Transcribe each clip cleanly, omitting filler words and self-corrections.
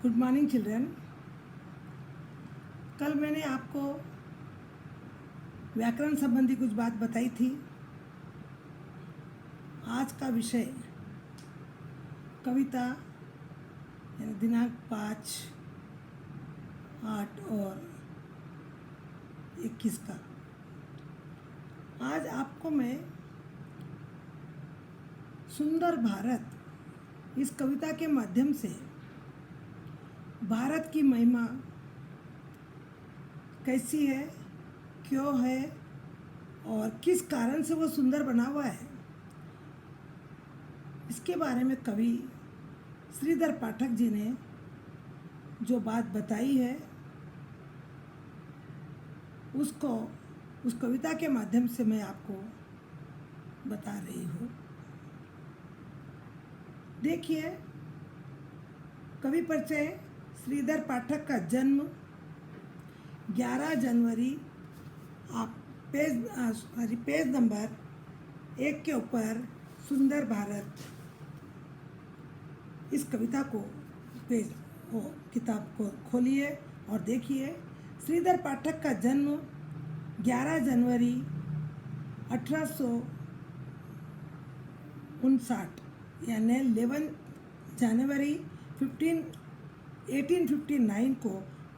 Good morning children. कल मैंने आपको व्याकरण संबंधी कुछ बात बताई थी। आज का विषय कविता यानी दिनांक 5, 8 और 21 का। आज आपको मैं सुंदर भारत इस कविता के माध्यम से भारत की महिमा कैसी है, क्यों है और किस कारण से वो सुंदर बना हुआ है, इसके बारे में कवि श्रीधर पाठक जी ने जो बात बताई है उसको उस कविता के माध्यम से मैं आपको बता रही हूँ। देखिए, कवि परिचय। श्रीधर पाठक का जन्म 11 जनवरी, आप पेज नंबर 1 के ऊपर सुंदर भारत इस कविता को किताब को खोलिए और देखिए। श्रीधर पाठक का जन्म 11 जनवरी 1859 यानी 11 जनवरी 1859 को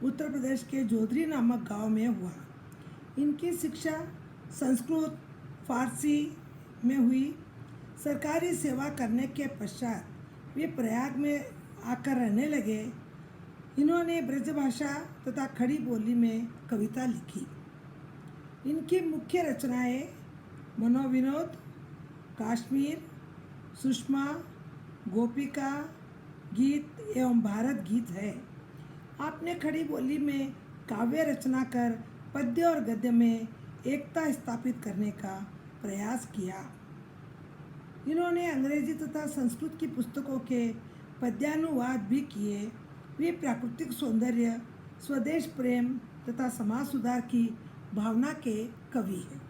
उत्तर प्रदेश के जोधरी नामक गांव में हुआ। इनकी शिक्षा संस्कृत फारसी में हुई। सरकारी सेवा करने के पश्चात वे प्रयाग में आकर रहने लगे। इन्होंने ब्रजभाषा तथा खड़ी बोली में कविता लिखी। इनकी मुख्य रचनाएं मनोविनोद, काश्मीर, सुषमा, गोपिका गीत एवं भारत गीत है। आपने खड़ी बोली में काव्य रचना कर पद्य और गद्य में एकता स्थापित करने का प्रयास किया। इन्होंने अंग्रेजी तथा संस्कृत की पुस्तकों के पद्यानुवाद भी किए। वे प्राकृतिक सौंदर्य, स्वदेश प्रेम तथा समाज सुधार की भावना के कवि हैं।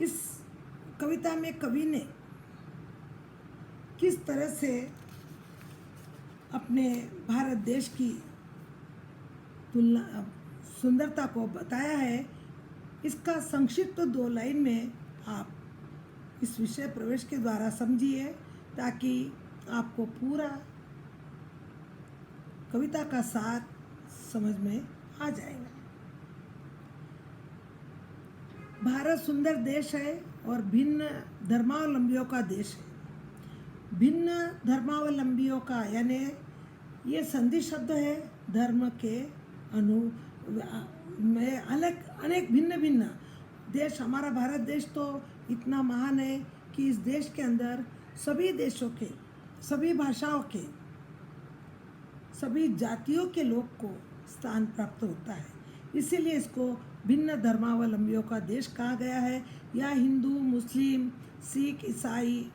इस कविता में कवि ने किस तरह से अपने भारत देश की तुलना सुंदरता को बताया है, इसका संक्षिप्त 2 लाइन में आप इस विषय प्रवेश के द्वारा समझिए ताकि आपको पूरा कविता का सार समझ में आ जाएगा। भारत सुंदर देश है और भिन्न धर्मावलंबियों का देश है। भिन्न धर्मावलंबियों का यानी ये संधि शब्द है। धर्म के में अलग अनेक भिन्न भिन्न देश। हमारा भारत देश तो इतना महान है कि इस देश के अंदर सभी देशों के, सभी भाषाओं के, सभी जातियों के लोग को स्थान प्राप्त होता है। इसीलिए इसको भिन्न धर्मावलंबियों का देश कहा गया है। या हिंदू, मुस्लिम, सिख, ईसाई।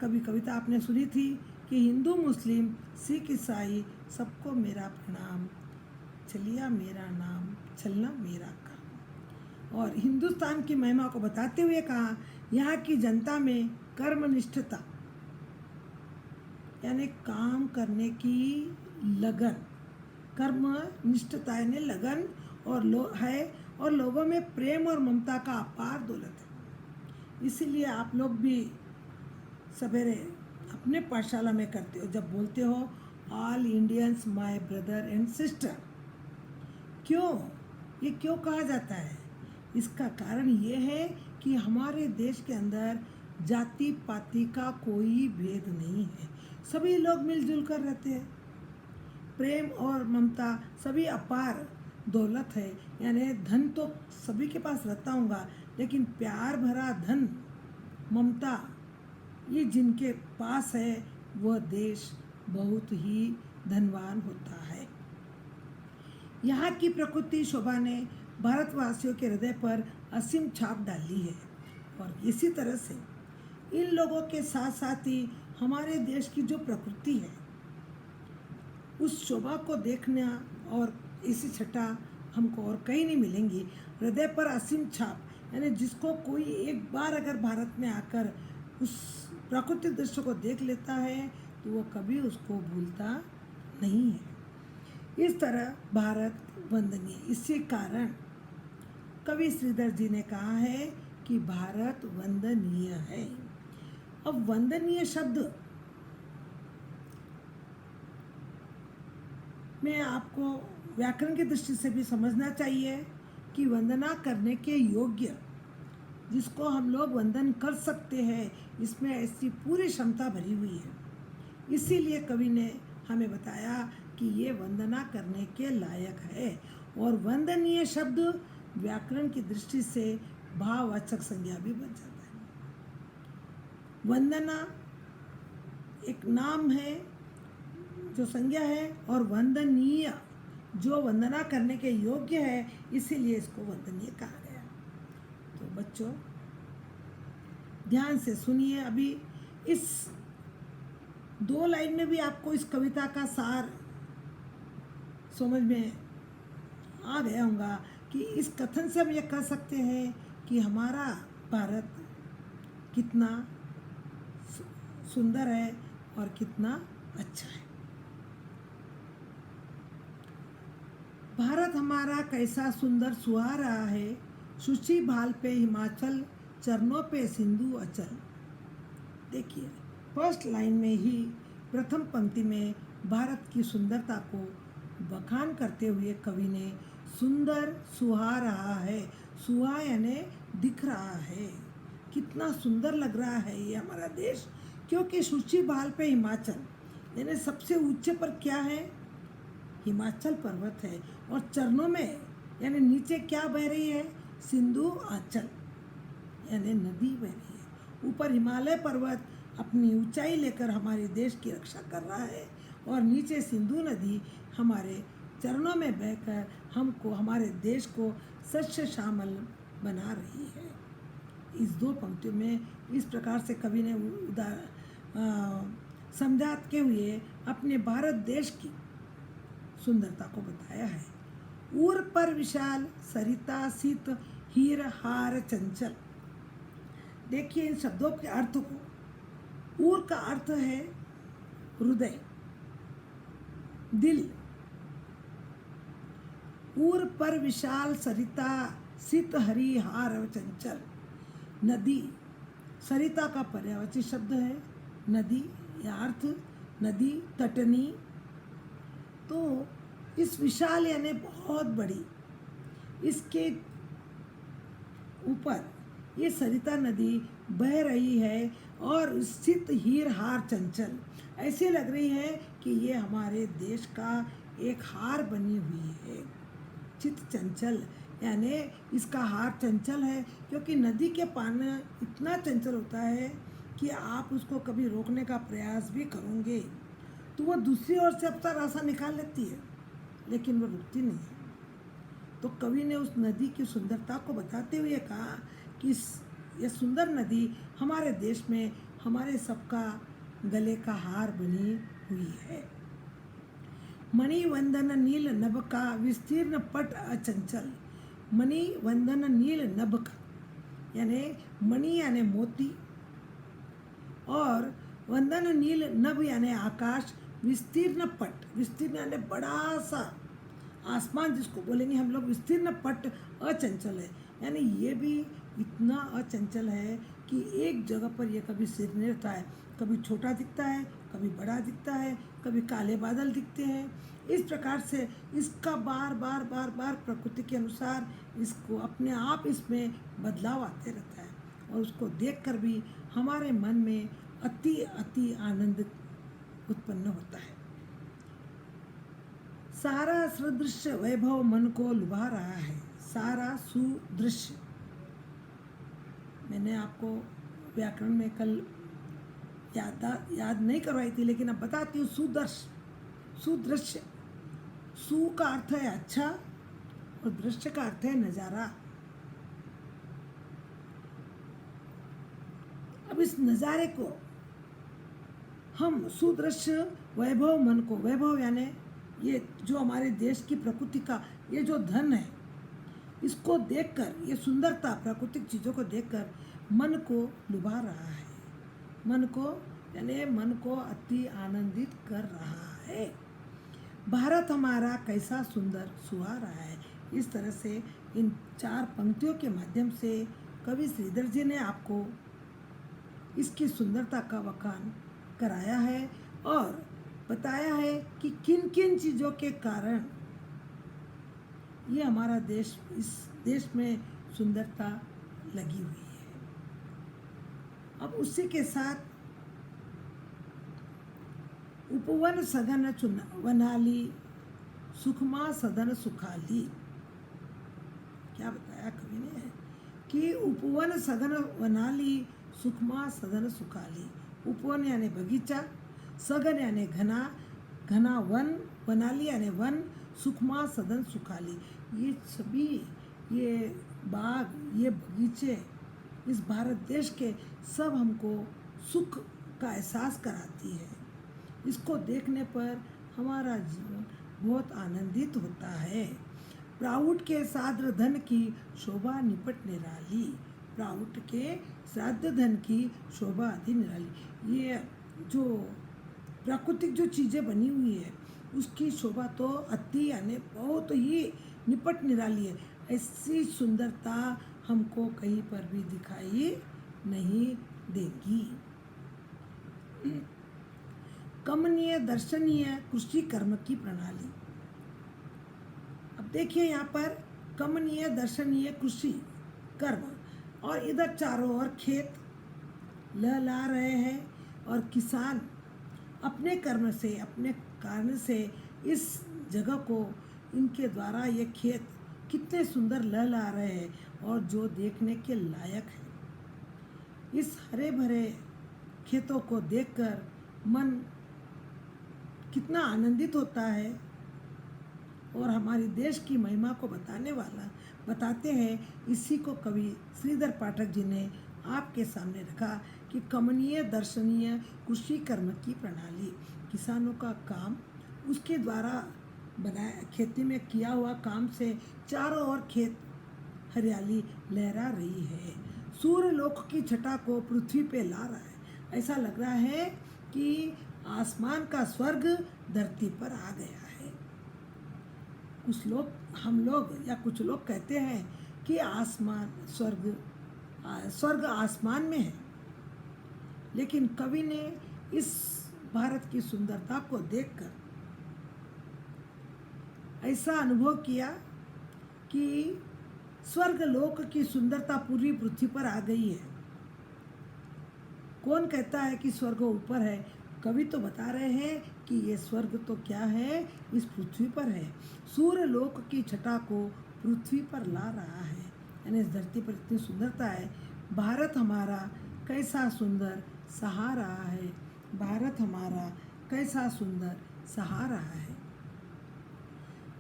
कभी कविता आपने सुनी थी कि हिंदू, मुस्लिम, सिख, ईसाई सबको मेरा प्रणाम, चलिया मेरा नाम, चलना मेरा काम। और हिंदुस्तान की महिमा को बताते हुए कहा, यहाँ की जनता में कर्मनिष्ठता यानी काम करने की लगन, कर्मनिष्ठता यानी लगन और लोगों में प्रेम और ममता का अपार दौलत है। इसीलिए आप लोग भी सवेरे अपने पाठशाला में करते हो, जब बोलते हो all Indians my brother and sister. ये क्यों कहा जाता है? इसका कारण ये है कि हमारे देश के अंदर जाति पाति का कोई भेद नहीं है। सभी लोग मिलजुल कर रहते हैं। प्रेम और ममता सभी अपार दौलत है। यानी धन तो सभी के पास रहता होगा, लेकिन प्यार भरा धन, ममता, ये जिनके पास है वह देश बहुत ही धनवान होता है। यहाँ की प्रकृति शोभा ने भारतवासियों के हृदय पर असीम छाप डाली है। और इसी तरह से इन लोगों के साथ साथ ही हमारे देश की जो प्रकृति है उस शोभा को देखना और इसी छटा हमको और कहीं नहीं मिलेंगी। हृदय पर असीम छाप यानी जिसको कोई एक बार अगर भारत में आकर उस प्राकृतिक दृश्य को देख लेता है तो वो कभी उसको भूलता नहीं है। इस तरह भारत वंदनीय। इसी कारण कवि श्रीधर जी ने कहा है कि भारत वंदनीय है। अब वंदनीय शब्द में आपको व्याकरण की दृष्टि से भी समझना चाहिए कि वंदना करने के योग्य, जिसको हम लोग वंदन कर सकते हैं, इसमें ऐसी पूरी क्षमता भरी हुई है। इसीलिए कवि ने हमें बताया कि ये वंदना करने के लायक है। और वंदनीय शब्द व्याकरण की दृष्टि से भाववाचक संज्ञा भी बन जाता है। वंदना एक नाम है जो संज्ञा है, और वंदनीय जो वंदना करने के योग्य है, इसीलिए इसको वंदनीय कहा गया। तो बच्चों ध्यान से सुनिए। अभी इस 2 लाइन में भी आपको इस कविता का सार समझ में आ गया होगा कि इस कथन से हम ये कह सकते हैं कि हमारा भारत कितना सुंदर है और कितना अच्छा है। भारत हमारा कैसा सुंदर सुहा रहा है, शुचि भाल पे हिमाचल, चरणों पे सिंधु अचल। देखिए फर्स्ट लाइन में ही प्रथम पंक्ति में भारत की सुंदरता को बखान करते हुए कवि ने सुंदर सुहा रहा है, सुहा यानी दिख रहा है, कितना सुंदर लग रहा है ये हमारा देश। क्योंकि शुचि भाल पे हिमाचल यानी सबसे ऊंचे पर क्या है, हिमाचल पर्वत है, और चरणों में यानी नीचे क्या बह रही है, सिंधु आंचल यानी नदी बह रही है। ऊपर हिमालय पर्वत अपनी ऊंचाई लेकर हमारे देश की रक्षा कर रहा है, और नीचे सिंधु नदी हमारे चरणों में बहकर हमको, हमारे देश को सस्य श्यामल बना रही है। इस 2 पंक्तियों में इस प्रकार से कवि ने समझाते हुए अपने भारत देश की सुंदरता को बताया है। ऊर पर विशाल सरिता शीत हीर हार चंचल। देखिए इन शब्दों के अर्थ को। ऊर का अर्थ है हृदय, दिल। ऊर पर विशाल सरिता शीत हरि हार चंचल। नदी, सरिता का पर्यायवाची शब्द है नदी, या अर्थ नदी, तटनी। तो इस विशाल यानी बहुत बड़ी, इसके ऊपर ये सरिता नदी बह रही है, और स्थित हीर हार चंचल, ऐसे लग रही है कि ये हमारे देश का एक हार बनी हुई है। चित चंचल यानी इसका हार चंचल है, क्योंकि नदी के पानी इतना चंचल होता है कि आप उसको कभी रोकने का प्रयास भी करोगे तो वो दूसरी ओर से अपना रास्ता निकाल लेती है, लेकिन वो रुकती नहीं है। तो कवि ने उस नदी की सुंदरता को बताते हुए कहा कि यह सुंदर नदी हमारे देश में हमारे सबका गले का हार बनी हुई है। मणिवंदन नील नभ का विस्तीर्ण पट अचंचल। मणिवंदन नील नभ का यानी मणि यानी मोती, और वंदन नील नभ यानी आकाश, विस्तीर्ण पट, विस्तीर्ण यानी बड़ा सा आसमान जिसको बोलेंगे हम लोग, विस्तीर्ण पट अचंचल है, यानी ये भी इतना अचंचल है कि एक जगह पर ये कभी स्थिर नहीं रहता है, कभी छोटा दिखता है, कभी बड़ा दिखता है, कभी काले बादल दिखते हैं। इस प्रकार से इसका बार बार बार बार प्रकृति के अनुसार इसको अपने आप इसमें बदलाव आते रहता है, और उसको देखकर भी हमारे मन में अति अति आनंद उत्पन्न होता है। सारा सुदृश्य वैभव मन को लुभा रहा है। सारा सुदृश्य, मैंने आपको व्याकरण में कल याद नहीं करवाई थी, लेकिन अब बताती हूँ। सुदृश्य, सु का अर्थ है अच्छा, और दृश्य का अर्थ है नजारा। अब इस नजारे को हम सुदृश्य वैभव मन को, वैभव यानी ये जो हमारे देश की प्रकृति का ये जो धन है, इसको देखकर, ये सुंदरता प्राकृतिक चीज़ों को देखकर मन को लुभा रहा है, मन को यानी मन को अति आनंदित कर रहा है। भारत हमारा कैसा सुंदर सुहारा है। इस तरह से इन 4 पंक्तियों के माध्यम से कवि श्रीधर जी ने आपको इसकी सुंदरता का बखान कराया है और बताया है कि किन किन चीज़ों के कारण ये हमारा देश, इस देश में सुंदरता लगी हुई है। अब उसी के साथ उपवन सघन वनाली सुखमा सदन सुखाली, क्या बताया कवि ने कि उपवन सघन वनाली सुखमा सदन सुखाली। उपवन यानी बगीचा, सघन यानी घना, घना वन, वनाली यानी वन, सुखमा सदन सुखाली। ये सभी, ये बाग, ये बगीचे इस भारत देश के सब हमको सुख का एहसास कराती है। इसको देखने पर हमारा जीवन बहुत आनंदित होता है। प्राउट के साद्र धन की शोभा निपट निराली, प्राउट के श्राद्ध धन की शोभा अति निराली। ये जो प्राकृतिक जो चीज़ें बनी हुई है उसकी शोभा तो अति यानी बहुत ही निपट निराली है। ऐसी सुंदरता हमको कहीं पर भी दिखाई नहीं देगी। कमनीय दर्शनीय कृषि कर्म की प्रणाली। अब देखिए यहाँ पर कमनीय दर्शनीय कृषि कर्म, और इधर चारों ओर खेत लहला रहे हैं और किसान अपने कर्म से, अपने कार्य से इस जगह को, इनके द्वारा ये खेत कितने सुंदर लहला रहे हैं और जो देखने के लायक है। इस हरे भरे खेतों को देखकर मन कितना आनंदित होता है। और हमारे देश की महिमा को बताते हैं, इसी को कवि श्रीधर पाठक जी ने आपके सामने रखा कि कमनीय दर्शनीय कृषि कर्म की प्रणाली। किसानों का काम, उसके द्वारा बनाया, खेती में किया हुआ काम से चारों ओर खेत हरियाली लहरा रही है। सूर्य लोक की छटा को पृथ्वी पे ला रहा है। ऐसा लग रहा है कि आसमान का स्वर्ग धरती पर आ गया है। हम लोग या कुछ लोग कहते हैं कि स्वर्ग आसमान में है, लेकिन कवि ने इस भारत की सुंदरता को देखकर ऐसा अनुभव किया कि स्वर्ग लोक की सुंदरता पूरी पृथ्वी पर आ गई है। कौन कहता है कि स्वर्ग ऊपर है? कवि तो बता रहे हैं कि ये स्वर्ग तो क्या है, इस पृथ्वी पर है। सूर्य लोक की छटा को पृथ्वी पर ला रहा है, यानी इस धरती पर इतनी सुंदरता है। भारत हमारा कैसा सुंदर सहा रहा है, भारत हमारा कैसा सुंदर सहा रहा है।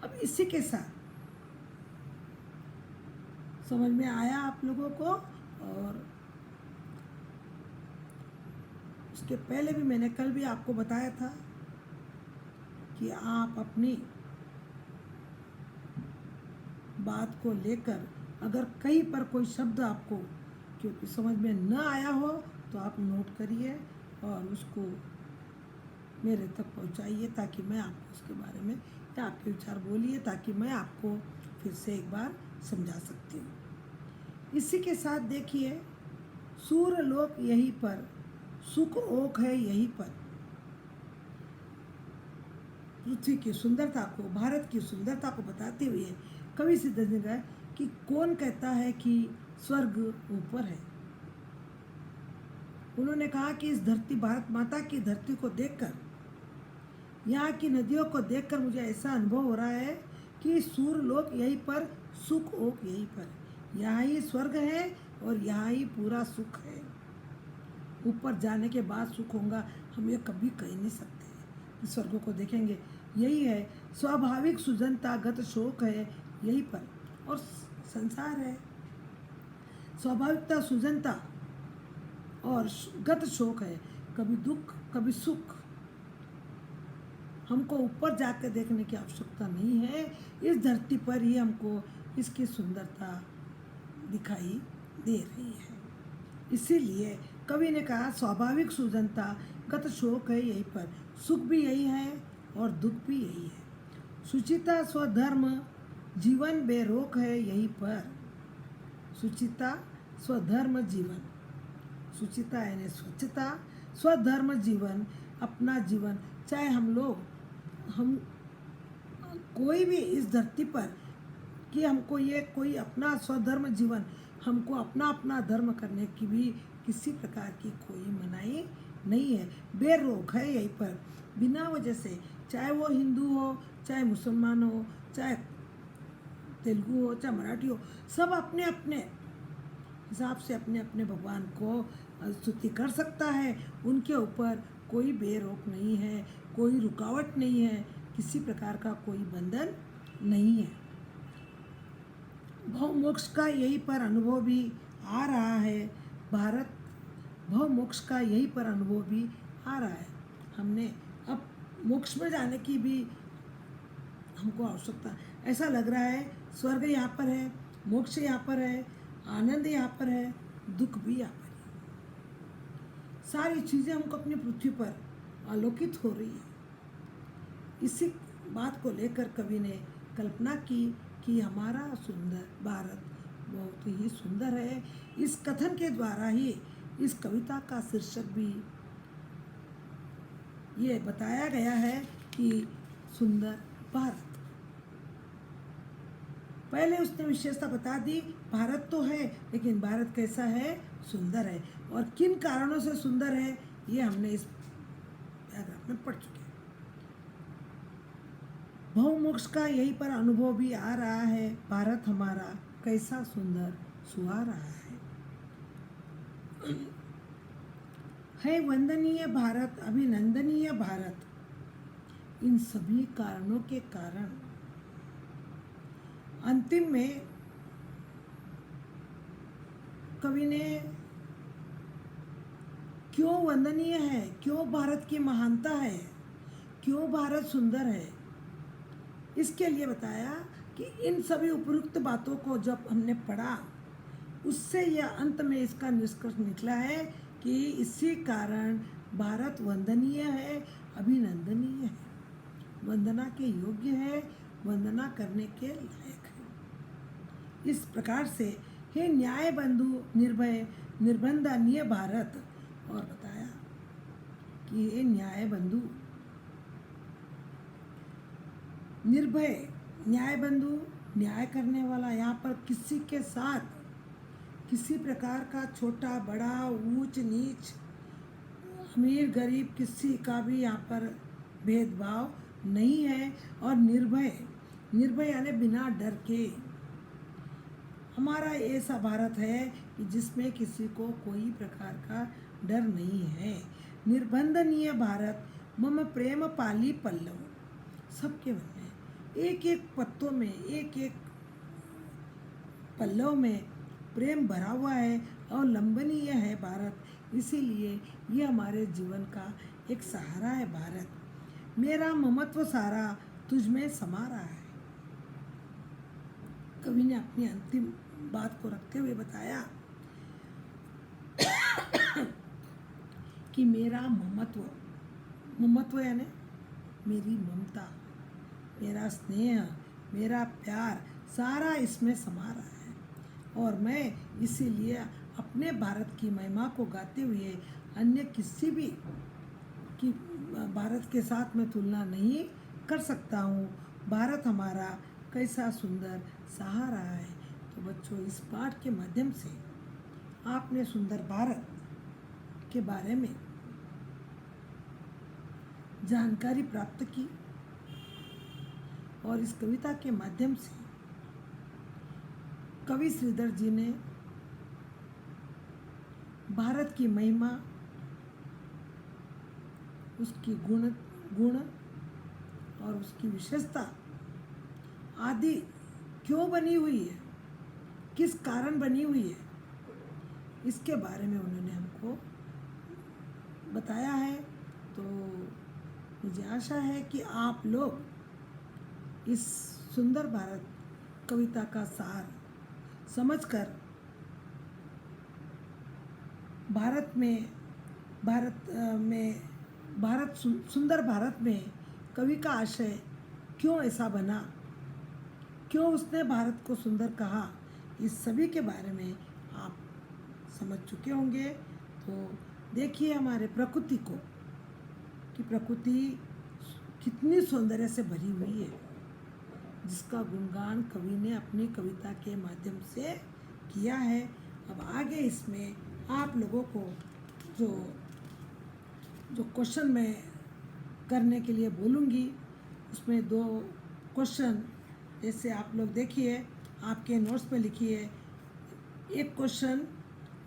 अब इसी के साथ समझ में आया आप लोगों को, और उसके पहले भी मैंने कल भी आपको बताया था कि आप अपनी बात को लेकर अगर कहीं पर कोई शब्द आपको क्योंकि समझ में न आया हो तो आप नोट करिए और उसको मेरे तक पहुंचाइए, ताकि मैं आपको उसके बारे में, या आपके विचार बोलिए ताकि मैं आपको फिर से एक बार समझा सकती हूँ। इसी के साथ देखिए, सूर्य लोक यहीं पर, सुख ओक है यहीं पर। पृथ्वी की सुंदरता को, भारत की सुंदरता को बताते हुए कवि श्रीधर जी ने कि कौन कहता है कि स्वर्ग ऊपर है। उन्होंने कहा कि इस धरती, भारत माता की धरती को देखकर, यहाँ की नदियों को देखकर मुझे ऐसा अनुभव हो रहा है कि सूर्य लोक यहीं पर, सुख ओक यहीं पर, यहाँ ही स्वर्ग है और यहाँ ही पूरा सुख है। ऊपर जाने के बाद सुख होगा, हम ये कभी कह नहीं सकते कि स्वर्ग को देखेंगे। यही है स्वाभाविक सुजनता, गत शोक है यहीं पर, और संसार है। स्वाभाविकता, सुजनता और गत शोक है, कभी दुख कभी सुख। हमको ऊपर जाकर देखने की आवश्यकता नहीं है, इस धरती पर ही हमको इसकी सुंदरता दिखाई दे रही है। इसीलिए कवि ने कहा स्वाभाविक सुजनता गत शोक है यहीं पर, सुख भी यही है और दुख भी यही है। सुचिता स्वधर्म जीवन बेरोक है यहीं पर। सुचिता स्वधर्म जीवन, सुचिता यानी स्वच्छता, स्वधर्म जीवन अपना जीवन, चाहे हम कोई भी इस धरती पर कि हमको ये कोई अपना स्वधर्म जीवन, हमको अपना अपना धर्म करने की भी किसी प्रकार की कोई मनाही नहीं है। बेरोक है यहीं पर, बिना वजह से, चाहे वो हिंदू हो, चाहे मुसलमान हो, चाहे तेलुगु हो, चाहे मराठी हो, सब अपने अपने हिसाब से अपने अपने भगवान को स्तुति कर सकता है। उनके ऊपर कोई बेरोक नहीं है, कोई रुकावट नहीं है, किसी प्रकार का कोई बंधन नहीं है। भव मोक्ष का यहीं पर अनुभव भी आ रहा है। भारत भव मोक्ष का यहीं पर अनुभव भी आ रहा है। हमने अब मोक्ष में जाने की भी हमको आवश्यकता, ऐसा लग रहा है स्वर्ग यहाँ पर है, मोक्ष यहाँ पर है, आनंद यहाँ पर है, दुख भी यहाँ पर है। सारी चीज़ें हमको अपनी पृथ्वी पर आलोकित हो रही है। इसी बात को लेकर कवि ने कल्पना की कि हमारा सुंदर भारत बहुत ही सुंदर है। इस कथन के द्वारा ही इस कविता का शीर्षक भी ये बताया गया है कि सुंदर भारत। पहले उसने विशेषता बता दी, भारत तो है लेकिन भारत कैसा है, सुंदर है, और किन कारणों से सुंदर है ये हमने इस पैराग्राफ में पढ़ चुके हैं। भव मोक्ष का यहीं पर अनुभव भी आ रहा है। भारत हमारा कैसा सुंदर सुहा रहा है वंदनीय भारत, अभिनंदनीय भारत। इन सभी कारणों के कारण अंतिम में कवि ने क्यों वंदनीय है, क्यों भारत की महानता है, क्यों भारत सुंदर है, इसके लिए बताया कि इन सभी उपयुक्त बातों को जब हमने पढ़ा, उससे यह अंत में इसका निष्कर्ष निकला है कि इसी कारण भारत वंदनीय है, अभिनंदनीय है, वंदना के योग्य है, वंदना करने के लायक है। इस प्रकार से हे न्याय बंधु निर्भय निर्बंधनीय भारत, और बताया कि हे न्याय बंधु निर्भय, न्याय बंधु न्याय करने वाला, यहाँ पर किसी के साथ किसी प्रकार का छोटा बड़ा ऊंच नीच अमीर गरीब किसी का भी यहाँ पर भेदभाव नहीं है। और निर्भय, निर्भय यानी बिना डर के, हमारा ऐसा भारत है कि जिसमें किसी को कोई प्रकार का डर नहीं है। निर्बंधनीय भारत मम प्रेम पाली पल्लव, सबके मन में एक एक पत्तों में, एक एक पल्लव में प्रेम भरा हुआ है और लंबनीय है भारत, इसीलिए ये हमारे जीवन का एक सहारा है भारत। मेरा ममत्व सारा तुझ में समा रहा है। कवि ने अपनी अंतिम बात को रखते हुए बताया कि मेरा ममत्व, ममत्व यानी मेरी ममता, मेरा स्नेह, मेरा प्यार सारा इसमें समा रहा है, और मैं इसीलिए अपने भारत की महिमा को गाते हुए अन्य किसी भी की भारत के साथ में तुलना नहीं कर सकता हूँ। भारत हमारा कैसा सुंदर सहा रहा है। तो बच्चों, इस पाठ के माध्यम से आपने सुंदर भारत के बारे में जानकारी प्राप्त की, और इस कविता के माध्यम से कवि श्रीधर जी ने भारत की महिमा, उसकी गुण और उसकी विशेषता आदि क्यों बनी हुई है, किस कारण बनी हुई है, इसके बारे में उन्होंने हमको बताया है। तो मुझे आशा है कि आप लोग इस सुंदर भारत कविता का सार समझकर भारत में सुंदर भारत में कवि का आशय क्यों ऐसा बना, क्यों उसने भारत को सुंदर कहा, इस सभी के बारे में आप समझ चुके होंगे। तो देखिए हमारे प्रकृति को, कि प्रकृति कितनी सौंदर्य से भरी हुई है, जिसका गुणगान कवि ने अपनी कविता के माध्यम से किया है। अब आगे इसमें आप लोगों को जो क्वेश्चन मैं करने के लिए बोलूँगी, उसमें 2 क्वेश्चन जैसे आप लोग देखिए, आपके नोट्स में लिखिए। एक क्वेश्चन,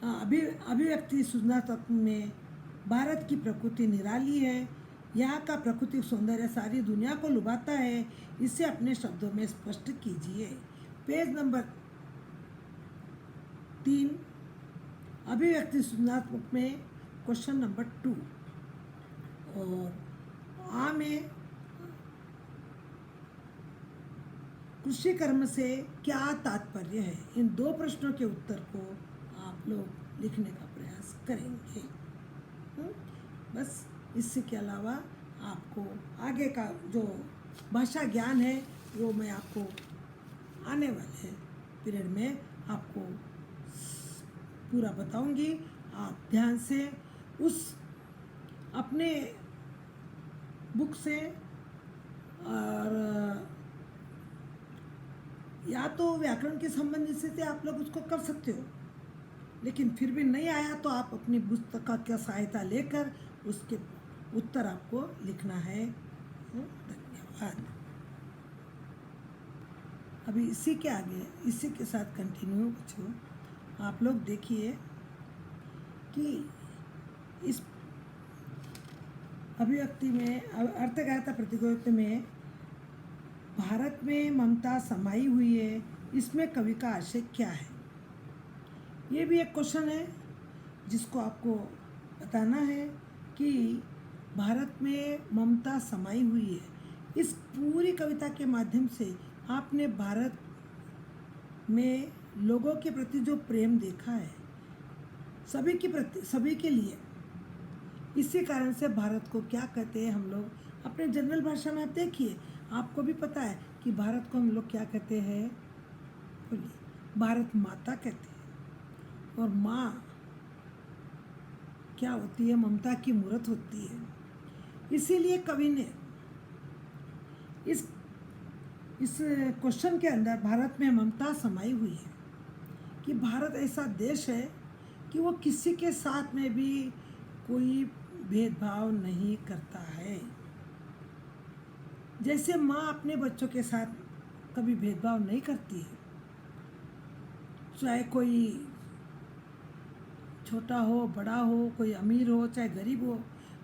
अभिव्यक्ति सृजनात्मक में भारत की प्रकृति निराली है, यहाँ का प्राकृतिक सौंदर्य सारी दुनिया को लुभाता है, इसे अपने शब्दों में स्पष्ट कीजिए। पेज नंबर 3, अभिव्यक्ति सृजनात्मक में क्वेश्चन नंबर 2 और आ में कृषि कर्म से क्या तात्पर्य है, इन 2 प्रश्नों के उत्तर को आप लोग लिखने का प्रयास करेंगे। बस इसके अलावा आपको आगे का जो भाषा ज्ञान है वो मैं आपको आने वाले पीरियड में आपको पूरा बताऊंगी। आप ध्यान से उस अपने बुक से, और या तो व्याकरण के संबंधित से आप लोग उसको कर सकते हो, लेकिन फिर भी नहीं आया तो आप अपनी पुस्तक का सहायता लेकर उसके उत्तर आपको लिखना है। धन्यवाद। अभी इसी के आगे, इसी के साथ कंटिन्यू बच्चों, आप लोग देखिए कि इस अभिव्यक्ति में, अर्थगाथा प्रतियोगिता में भारत में ममता समाई हुई है, इसमें कवि का आशय क्या है। ये भी एक क्वेश्चन है जिसको आपको बताना है कि भारत में ममता समाई हुई है। इस पूरी कविता के माध्यम से आपने भारत में लोगों के प्रति जो प्रेम देखा है, सभी के लिए, इसी कारण से भारत को क्या कहते हैं हम लोग अपने जनरल भाषा में। आप देखिए, आपको भी पता है कि भारत को हम लोग क्या कहते हैं, बोलिए, भारत माता कहते हैं। और माँ क्या होती है, ममता की मूर्त होती है। इसीलिए कवि ने इस क्वेश्चन के अंदर भारत में ममता समाई हुई है, कि भारत ऐसा देश है कि वो किसी के साथ में भी कोई भेदभाव नहीं करता है। जैसे माँ अपने बच्चों के साथ कभी भेदभाव नहीं करती है, चाहे कोई छोटा हो, बड़ा हो, कोई अमीर हो, चाहे गरीब हो,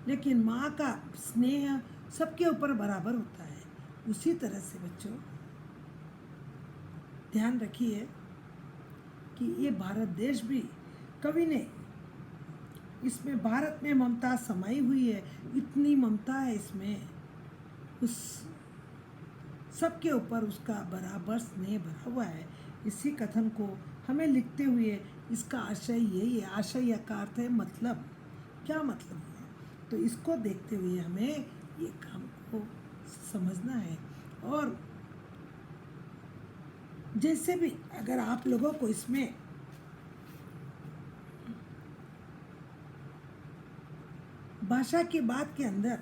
लेकिन माँ का स्नेह सबके ऊपर बराबर होता है। उसी तरह से बच्चों ध्यान रखिए कि ये भारत देश भी कवि ने, इसमें भारत में ममता समाई हुई है, इतनी ममता है इसमें, उस सबके ऊपर उसका बराबर स्नेह भरा हुआ है। इसी कथन को हमें लिखते हुए इसका आशय यही है, आशय का अर्थ है मतलब, क्या मतलब है, तो इसको देखते हुए हमें ये काम को समझना है। और जैसे भी अगर आप लोगों को इसमें भाषा की बात के अंदर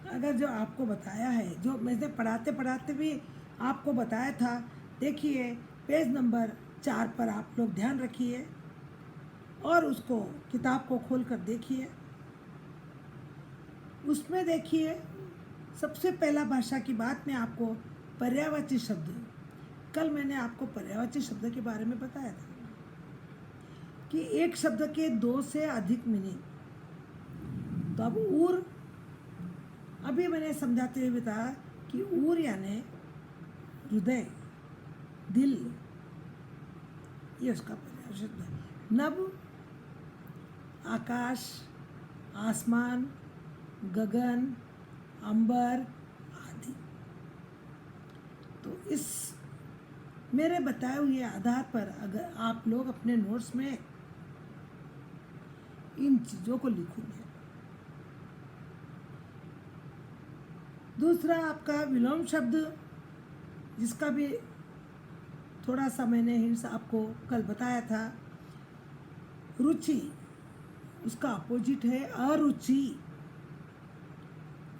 अगर जो आपको बताया है, जो मैंने पढ़ाते पढ़ाते भी आपको बताया था, देखिए पेज नंबर 4 पर आप लोग ध्यान रखिए और उसको किताब को खोल कर देखिए। उसमें देखिए सबसे पहला भाषा की बात में आपको पर्यायवाची शब्द, कल मैंने आपको पर्यायवाची शब्द के बारे में बताया था कि एक शब्द के 2 से अधिक मीनिंग। तो अब ऊर, अभी मैंने समझाते हुए बताया कि ऊर यानी हृदय, दिल, ये उसका पर्याय शब्द है। नभ, आकाश, आसमान, गगन, अंबर आदि। तो इस मेरे बताए हुए आधार पर अगर आप लोग अपने नोट्स में इन चीज़ों को लिखोगे दूसरा आपका विलोम शब्द, जिसका भी थोड़ा सा मैंने हिंट्स आपको कल बताया था। रुचि, उसका अपोजिट है अरुचि।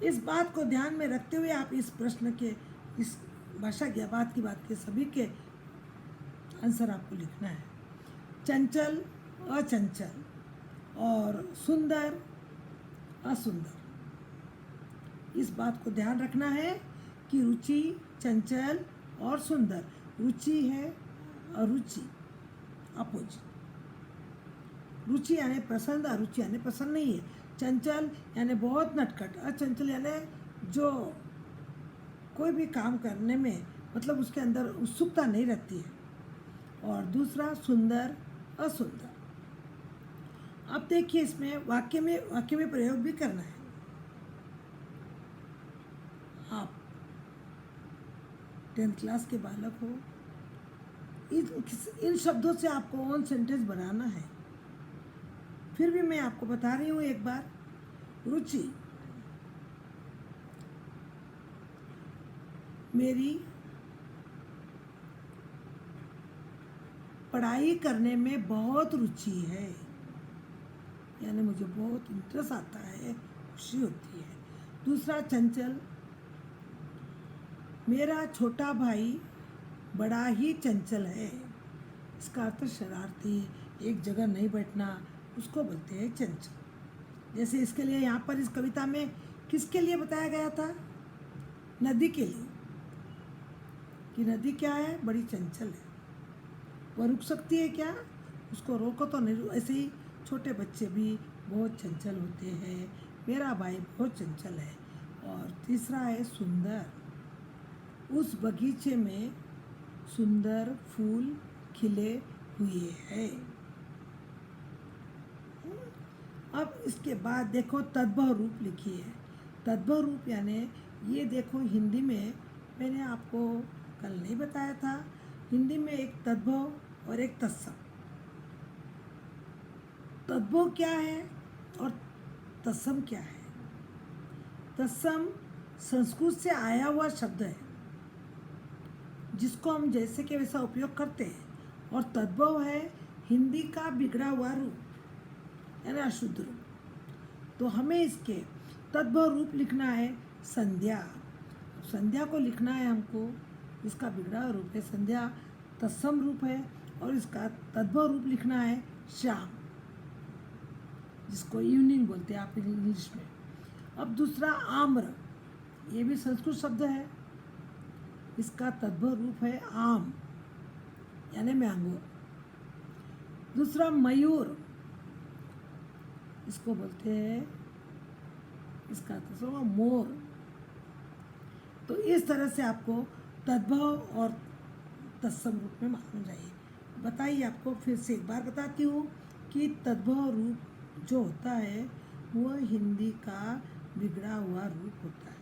इस बात को ध्यान में रखते हुए आप इस प्रश्न के, इस भाषा की बात के सभी के आंसर आपको लिखना है। चंचल अचंचल और सुंदर असुंदर, इस बात को ध्यान रखना है कि रुचि, चंचल और सुंदर। रुचि है अरुचि, अपोजिट। रुचि यानी पसंद, अरुचि यानी पसंद नहीं है। चंचल यानी बहुत नटखट, अचंचल यानी जो कोई भी काम करने में मतलब उसके अंदर उत्सुकता नहीं रहती है। और दूसरा सुंदर असुंदर। अब देखिए इसमें वाक्य में प्रयोग भी करना है। आप 10th क्लास के बालक हो, इन शब्दों से आपको ऑन सेंटेंस बनाना है। फिर भी मैं आपको बता रही हूँ एक बार। रुचि, मेरी पढ़ाई करने में बहुत रुचि है, यानी मुझे बहुत इंटरेस्ट आता है, खुशी होती है। दूसरा चंचल, मेरा छोटा भाई बड़ा ही चंचल है। इसका अर्थ शरारती, एक जगह नहीं बैठना, उसको बोलते हैं चंचल। जैसे इसके लिए यहाँ पर इस कविता में किसके लिए बताया गया था? नदी के लिए, कि नदी क्या है? बड़ी चंचल है, वह रुक सकती है क्या? उसको रोको तो नहीं। ऐसे ही छोटे बच्चे भी बहुत चंचल होते हैं। मेरा भाई बहुत चंचल है। और तीसरा है सुंदर, उस बगीचे में सुंदर फूल खिले हुए हैं। अब इसके बाद देखो तद्भव रूप लिखी है। तद्भव रूप यानी ये देखो, हिंदी में मैंने आपको कल नहीं बताया था, हिंदी में एक तद्भव और एक तत्सम। तद्भव क्या है और तत्सम क्या है? तत्सम संस्कृत से आया हुआ शब्द है, जिसको हम जैसे के वैसा उपयोग करते हैं। और तद्भव है हिंदी का बिगड़ा हुआ रूप, यानी अशुद्ध रूप। तो हमें इसके तद्भव रूप लिखना है संध्या। संध्या को लिखना है हमको, इसका बिगड़ा हुआ रूप है संध्या, तत्सम रूप है। और इसका तद्भव रूप लिखना है शाम, जिसको इवनिंग बोलते हैं आप इंग्लिश में। अब दूसरा आम्र, ये भी संस्कृत शब्द है, इसका तद्भव रूप है आम, यानी मैंगो। दूसरा मयूर, इसको बोलते हैं, इसका तत्सम मोर। तो इस तरह से आपको तद्भव और तत्सम रूप में मालूम चाहिए। बताइए, आपको फिर से एक बार बताती हूँ कि तद्भव रूप जो होता है वह हिंदी का बिगड़ा हुआ रूप होता है,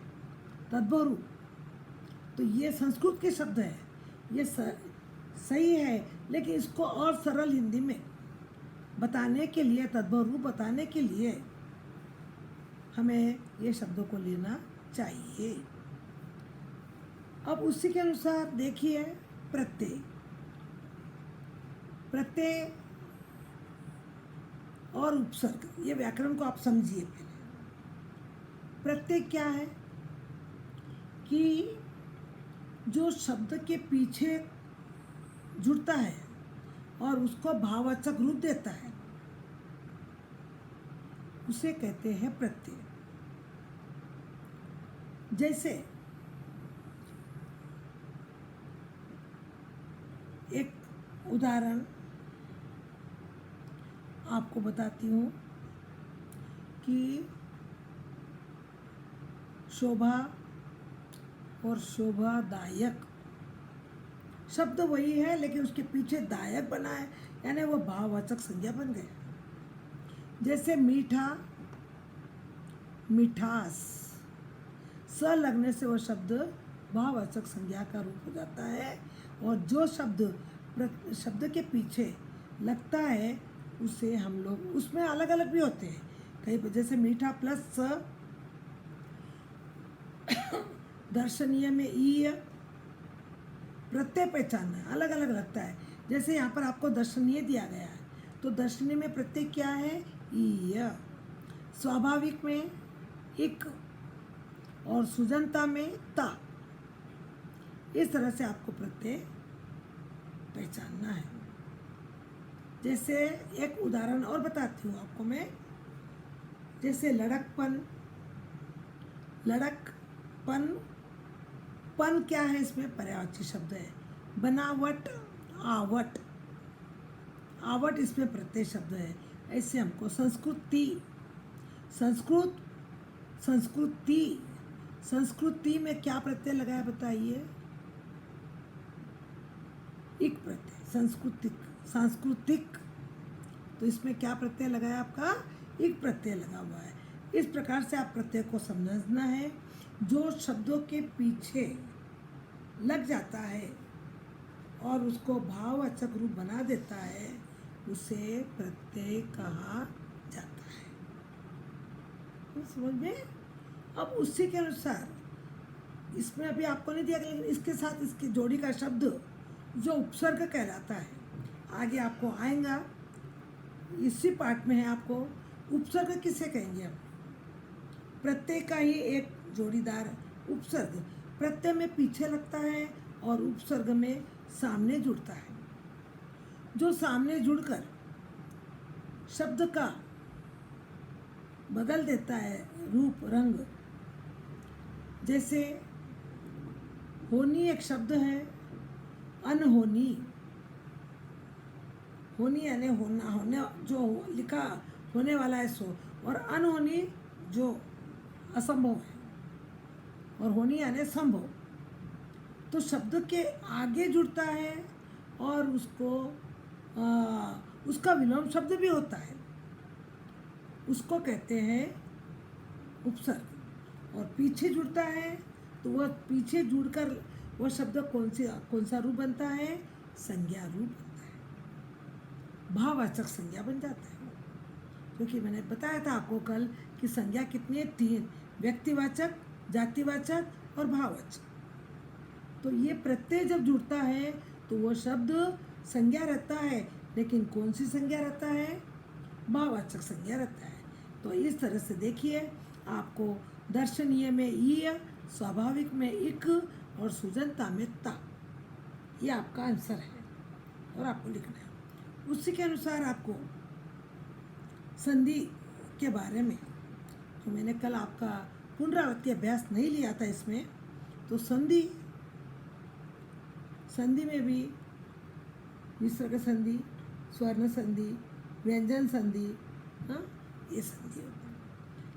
तद्भव रूप। तो ये संस्कृत के शब्द है, ये सही है, लेकिन इसको और सरल हिंदी में बताने के लिए, तद्भव रूप बताने के लिए हमें ये शब्दों को लेना चाहिए। अब उसी के अनुसार देखिए प्रत्यय। प्रत्यय और उपसर्ग, ये व्याकरण को आप समझिए पहले। प्रत्यय क्या है? कि जो शब्द के पीछे जुड़ता है और उसको भाववाचक रूप देता है, उसे कहते हैं प्रत्यय। जैसे एक उदाहरण आपको बताती हूँ कि शोभा और शोभादायक शब्द वही है, लेकिन उसके पीछे दायक बना है, यानी वो भाववाचक संज्ञा बन गए। जैसे मीठा, मिठास, स लगने से वो शब्द भाववाचक संज्ञा का रूप हो जाता है। और जो शब्द के पीछे लगता है उसे हम लोग, उसमें अलग अलग भी होते हैं कई, जैसे मीठा प्लस स दर्शनीय में ई प्रत्यय पहचानना है, अलग अलग लगता है। जैसे यहाँ पर आपको दर्शनीय दिया गया है, तो दर्शनीय में प्रत्यय क्या है? ई। स्वाभाविक में इक और सुजनता में ता। इस तरह से आपको प्रत्यय पहचानना है। जैसे एक उदाहरण और बताती हूँ आपको मैं। जैसे लड़कपन, लड़कपन, पन क्या है? इसमें पर्यायवाची शब्द है। बनावट, आवट, आवट इसमें प्रत्यय शब्द है। ऐसे हमको संस्कृति, संस्कृत, संस्कृति, संस्कृति में क्या प्रत्यय लगाया बताइए? इक प्रत्यय। सांस्कृतिक, सांस्कृतिक, तो इसमें क्या प्रत्यय लगाया आपका? इक प्रत्यय लगा हुआ है। इस प्रकार से आप प्रत्यय को समझना है। जो शब्दों के पीछे लग जाता है और उसको भाववाचक रूप बना देता है, उसे प्रत्यय कहा जाता है। समझ में? अब उसी के अनुसार इसमें अभी आपको नहीं दिया, लेकिन इसके साथ इसकी जोड़ी का शब्द जो उपसर्ग कहलाता है, आगे आपको आएगा। इसी पार्ट में है आपको उपसर्ग किसे कहेंगे हम? प्रत्यय का ही एक जोड़ीदार उपसर्ग प्रत्यय में पीछे लगता है और उपसर्ग में सामने जुड़ता है। जो सामने जुड़कर शब्द का बदल देता है रूप, रंग। जैसे होनी एक शब्द है, अनहोनी, होनी यानी होना, होने जो लिखा होने वाला है सो, और अनहोनी जो असंभव है, और होनी यानी संभव। तो शब्द के आगे जुड़ता है और उसका विलोम शब्द भी होता है, उसको कहते हैं उपसर्ग। और पीछे जुड़ता है तो वह पीछे जुड़कर वह शब्द कौन सा रूप बनता है? संज्ञा रूप बनता है, भाववाचक संज्ञा बन जाता है। क्योंकि मैंने बताया था आपको कल कि संज्ञा कितनी है? 3, व्यक्तिवाचक, जातिवाचक और भाववाचक। तो ये प्रत्यय जब जुड़ता है तो वो शब्द संज्ञा रहता है, लेकिन कौन सी संज्ञा रहता है? भाववाचक संज्ञा रहता है। तो इस तरह से देखिए, आपको दर्शनीय में ई, स्वाभाविक में इक और सुजनता में ता, ये आपका आंसर है और आपको लिखना है। उसी के अनुसार आपको संधि के बारे में, तो मैंने कल आपका पुनरावृत्ति अभ्यास नहीं लिया था इसमें, तो संधि में भी विसर्ग संधि, स्वर्ण संधि, व्यंजन संधि, ये संधि होती है।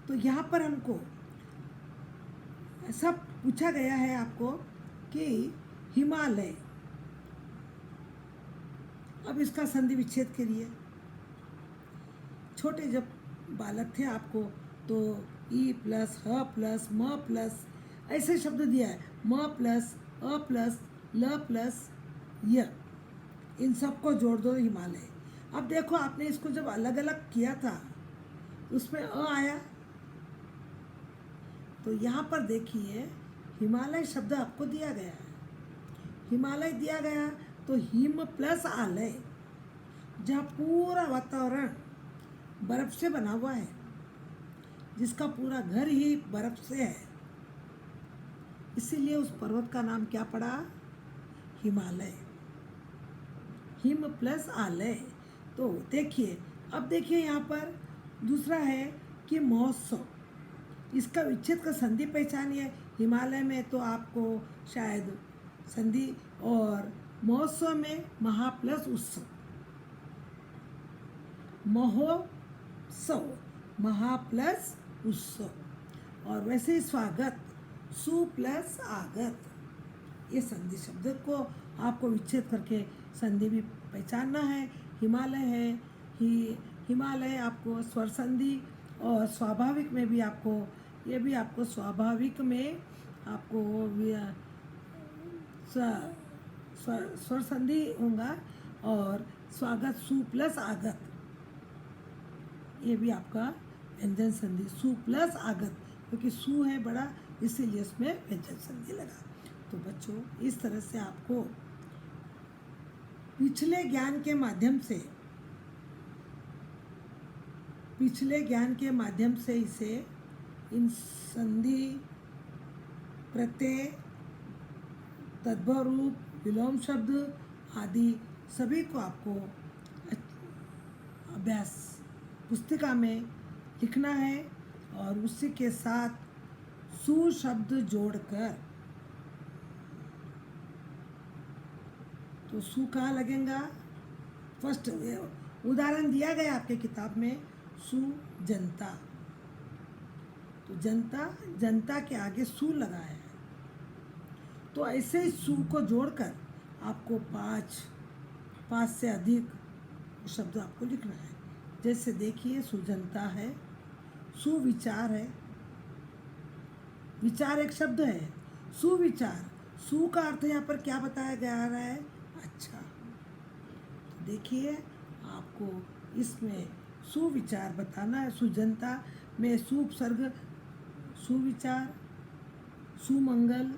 तो यहाँ पर हमको ऐसा पूछा गया है आपको कि हिमालय, अब इसका संधि विच्छेद करिए। छोटे जब बालक थे आपको तो ई प्लस ह प्लस म प्लस ऐसे शब्द दिया है, म प्लस अ प्लस ल प्लस य, इन सबको जोड़ दो हिमालय। अब देखो आपने इसको जब अलग अलग किया था उसमें अ आया, तो यहाँ पर देखिए हिमालय शब्द आपको दिया गया है। हिमालय दिया गया तो हिम प्लस आलय, जहाँ पूरा वातावरण बर्फ से बना हुआ है, जिसका पूरा घर ही बर्फ से है, इसीलिए उस पर्वत का नाम क्या पड़ा? हिमालय। हिम प्लस आलय। तो देखिए, अब देखिए यहाँ पर दूसरा है कि महोत्सव, इसका विच्छेद का संधि पहचानिए। हिमालय में तो आपको शायद संधि, और महोत्सव में महा प्लस उत्सव, महोत्सव, महा प्लस उत्सव। और वैसे ही स्वागत, सु प्लस आगत, ये संधि शब्द को आपको विच्छेद करके संधि भी पहचानना है। हिमालय है, हिमालय आपको स्वर संधि, और स्वाभाविक में भी आपको, ये भी आपको स्वाभाविक में आपको स्वर संधि होगा। और स्वागत सु प्लस आगत, ये भी आपका व्यंजन संधि, सु प्लस आगत, क्योंकि सु है बड़ा इसीलिए उसमें व्यंजन संधि लगा। तो बच्चों, इस तरह से आपको पिछले ज्ञान के माध्यम से इसे इन संधि, प्रत्यय, तद्भव रूप, विलोम शब्द आदि सभी को आपको अभ्यास पुस्तिका में लिखना है और उसी के साथ सु शब्द जोड़कर, तो सु कहाँ लगेगा? फर्स्ट उदाहरण दिया गया आपके किताब में, सु जनता, तो जनता के आगे सु लगा है। तो ऐसे ही सु को जोड़कर आपको पाँच से अधिक शब्द आपको लिखना है। जैसे देखिए, सुजनता है, सुविचार है, विचार एक शब्द है, सुविचार, सु का अर्थ यहाँ पर क्या बताया जा रहा है? अच्छा। तो देखिए, आपको इसमें सुविचार बताना है। सुजनता में सुपसर्ग, सुविचार, सुमंगल,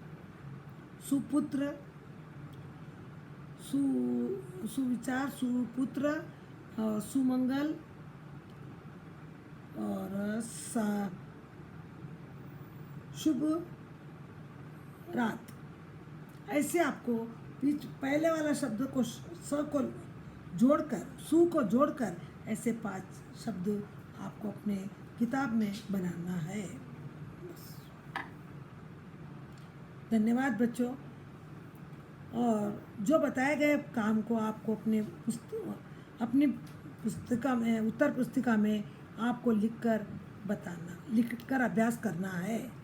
सुपुत्र, सुविचार, सुपुत्र, सुमंगल और शुभ रात। ऐसे आपको पहले वाला शब्द को स को जोड़कर, सु को जोड़कर ऐसे 5 शब्द आपको अपने किताब में बनाना है। धन्यवाद बच्चों। और जो बताए गए काम को आपको अपनी पुस्तिका में, उत्तर पुस्तिका में आपको लिखकर अभ्यास करना है।